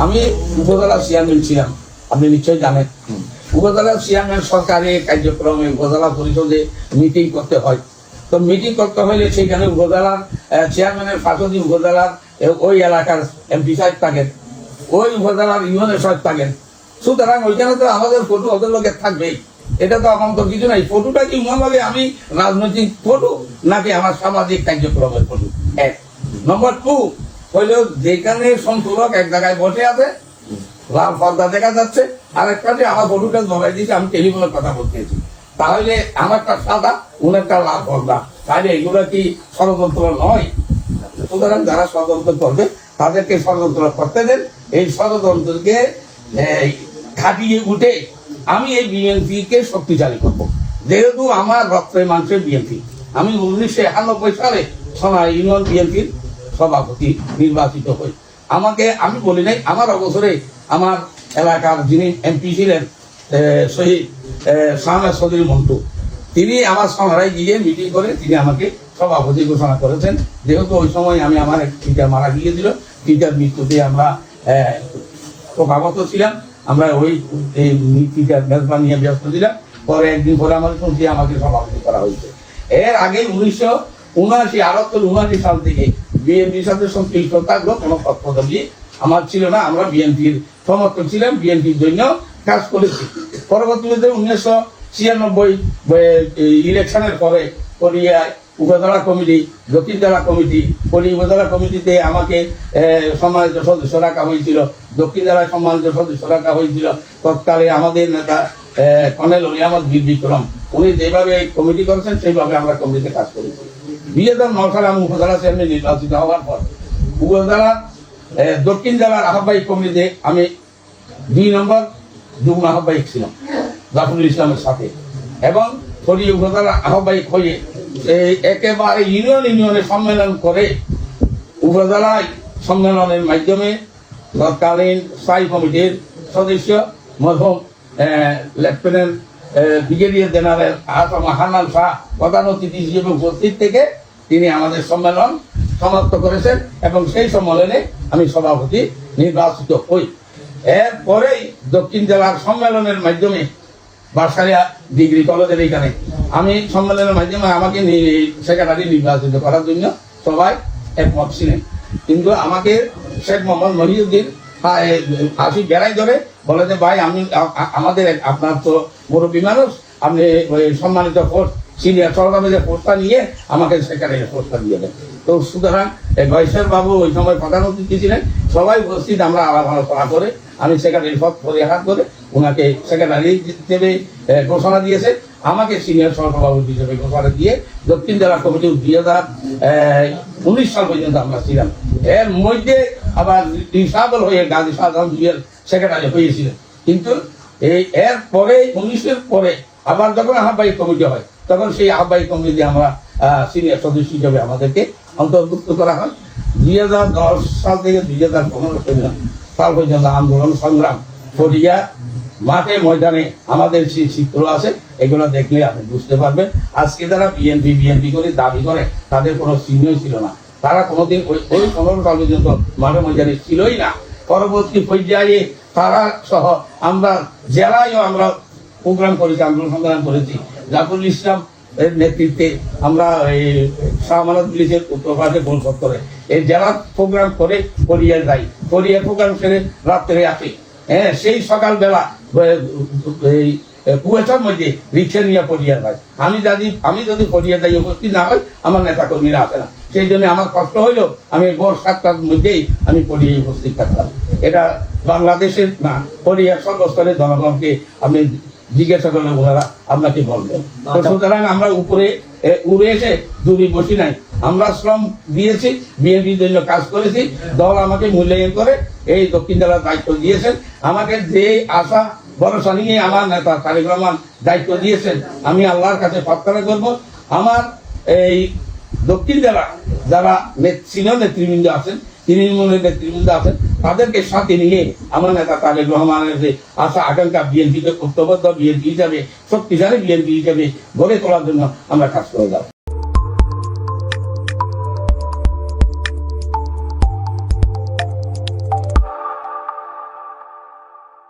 আমি উপজেলা চেয়ারম্যান ছিলাম, আপনি নিশ্চয়ই জানেন। উপজেলা চেয়ারম্যান সরকারি কার্যক্রমে উপজেলা পরিষদে মিটিং করতে হয়। তো মিটিং করতে হলে সেখানে উপজেলার চেয়ারম্যানের পাশাপাশি উপজেলার ওই এলাকার এমপি সাহেব থাকেন, ওই উপজেলার ইউনিয়নের সাহেব থাকেন। সুতরাং ওইখানে তো আমাদের ফটো ওদের লোকের থাকবেই। এটা তো আমার তো কিছু নাই। ফটোটা কি মনে হবে আমি রাজনৈতিক ফটো নাকি আমার সামাজিক কার্যক্রমের ফটো? এক নম্বর 2 হইলেও যেখানে সন্তুলক এক জায়গায় বসে আছে, লাল পর্দা দেখা যাচ্ছে, আর একটা আমার ফটোটা ধরাই দিয়েছে, আমি টেলিফোনে কথা বলতেছি, তাহলে আমারটা সাদা উনারটা লাল পর্দা, তাহলে এগুলো কি ষড়যন্ত্র নয়? সুতরাং যারা ষড়যন্ত্র করবে তাদেরকে ষড়যন্ত্র করতে দেন। এই ষড়যন্ত্রকে খাটিয়ে উঠে আমি এই বিএনপিকে শক্তিশালী করব। যেহেতু আমার রক্তের মাংসের বিএনপি, আমি 1991 সালে সোনার ইউনিয়ন বিএনপির সভাপতি নির্বাচিত হই। আমি বলি নাই, আমার অবসরে আমার এলাকার যিনি এমপি ছিলেন শহীদ শাহনাজ চৌধুরী মন্টু, তিনি আমার সোনারায় গিয়ে মিটিং করে তিনি আমাকে সভাপতি ঘোষণা করেছেন। যেহেতু ওই সময় আমার এক টিচার মারা গিয়েছিল, টিচার মৃত্যুতে আমরা শোকাগত ছিলাম, আমরা ওই টিচার মেজবান নিয়ে ব্যস্ত ছিলাম। পরে একদিন পরে আমাদের শুনছি আমাকে সভাপতি করা হয়েছে। এর আগে 1979 সাল থেকে বিএনপির সাথে সংশ্লিষ্ট থাকলো, কোনো পদবি আমার ছিল না। আমরা বিএনপির সমর্থক ছিলাম, বিএনপির জন্য কাজ করেছি। পরবর্তীতে 1996 ইলেকশনের পরে পরিয়ায় উপজেলা কমিটি, দক্ষিণ জেলা কমিটি, উপজেলা কমিটিতে আমাকে সম্মানিত সদস্য রাখা হয়েছিল, দক্ষিণ জেলায় সম্মানিত সদস্য রাখা হয়েছিল। তৎকালে আমাদের নেতা কর্নেল অলি আহমদ বীর বিক্রম, উনি যেভাবে কমিটি করেছেন সেইভাবে আমরা কমিটিতে কাজ করেছি। 2009 সালে আমি উপজেলা চেয়ারম্যান নির্বাচিত হওয়ার পর উপজেলা দক্ষিণ জেলার আহ্বায়ক কমিটিতে আমি 2 নম্বর যুগ্ম আহ্বায়ক ছিলাম জাফরুল ইসলামের সাথে, এবং ফরিয়া উপজেলার আহ্বায়ক হয়ে একেবারে ইউনিয়নে সম্মেলন করে উপজেলায় সম্মেলনের মাধ্যমে তৎকালীন স্থায়ী কমিটির সদস্য মরহুম lieutenant brigadier general Ahsan Hannan Shah প্রধান অতিথি হিসেবে উপস্থিত থেকে তিনি আমাদের সম্মেলন সমাপ্ত করেছেন, এবং সেই সম্মেলনে আমি সভাপতি নির্বাচিত হই। এরপরেই দক্ষিণ জেলার সম্মেলনের মাধ্যমে বাসারিয়া ডিগ্রি কলেজের এইখানে আমি সম্মেলনের মাধ্যমে আমাকে সেক্রেটারি নির্বাচিত করার জন্য সবাই একমত ছিলেন। কিন্তু আমাকে শেখ মোহাম্মদ মহিউদ্দিন আসি বেড়াই ধরে বলে যে ভাই আমাদের আপনার তো মুরব্বী মানুষ, আপনি সম্মানিত পোস্ট সিনিয়র সরকারের যে পোস্টটা নিয়ে আমাকে সেক্রেটারি পোস্টটা দিয়ে দেন। তো সুতরাং গৈসের বাবু ওই সময় প্রধান অতিথি ছিলেন, সবাই উপস্থিত, আমরা আলাপ আলোচনা করে আমি সেক্রেটারি পদ পরিহার করে ওনাকে সেক্রেটারি হিসেবে ঘোষণা দিয়েছে, আমাকে সিনিয়র সহসভাপতি হিসেবে ঘোষণা দিয়ে দক্ষিণ জেলা কমিটি 2019 সাল পর্যন্ত আমরা ছিলাম। এর মধ্যে আবার রিসাবল হয়ে গাজী শাহজাহান জুয়েল সেক্রেটারি হয়েছিলেন। কিন্তু এর পরে 19-এর পরে আবার যখন আহ্বায়ক কমিটি হয় তখন সেই আহ্বায়ক কমিটি আমরা সিনিয়র সদস্য হিসেবে আমাদেরকে অন্তর্ভুক্ত করা হয়। 2010 সাল থেকে 2015 সাল পর্যন্ত আন্দোলন সংগ্রাম ফরিয়া মাঠে ময়দানে আমাদের সেই চিত্র আছে, এগুলো দেখলে আপনি বুঝতে পারবেন। আজকে যারা বিএনপি করে দাবি করে তাদের কোনো চিহ্নই ছিল না, তারা কোনোদিন ওই 15 সাল পর্যন্ত মাঠে ময়দানে ছিলই না। পরবর্তী পর্যায়ে তারা সহ আমরা জেলায়ও আমরা প্রোগ্রাম করেছি, আন্দোলন সংগ্রাম করেছি। জাফরুল ইসলাম এর নেতৃত্বে আমরা শাহমানত পুলিশের উত্তরপাশে গোল করে এই জেলা প্রোগ্রাম করে পরিয়ার যাই, পরিয়ার প্রোগ্রাম সেরে রাত্রে আসি। সেই সকালবেলা কুয়াশার মধ্যে রিক্সা নিয়ে পরিয়ার যাই। আমি যদি পরিয়ার যাই উপস্থিত না হয় আমার নেতা কর্মীরা আসে না, সেই জন্য আমার কষ্ট হইলেও আমি ভোর 7টার মধ্যেই আমি পরিয়ায় উপস্থিত থাকতাম। এটা বাংলাদেশের না, পরিয়ার সর্বস্তরের জনগণকে আপনি জিজ্ঞাসা করলে ওনারা আপনাকে বলবেন। সুতরাং আমরা উপরে উড়ে এসে দূরে বসি নাই, আমরা শ্রম দিয়েছি, বিএনপির জন্য কাজ করেছি। দল আমাকে মূল্যায়ন করে এই দক্ষিণ জেলার দায়িত্ব দিয়েছেন। আমাকে যে আশা ভরসা নিয়ে আমার নেতা তারেক রহমান দায়িত্ব দিয়েছেন, আমি আল্লাহর কাছে প্রার্থনা করব আমার এই দক্ষিণ জেলা যারা সিনিয়র নেতৃবৃন্দ আছেন, তৃণমূলের নেতৃবৃন্দ আছেন, তাদেরকে সাথে নিয়ে আমার নেতা তারেক রহমানের যে আশা আকাঙ্ক্ষা বিএনপিকে ঐক্যবদ্ধ বিএনপি হিসাবে, শক্তিশালী বিএনপি হিসাবে গড়ে তোলার জন্য আমরা কাজ করে যাব।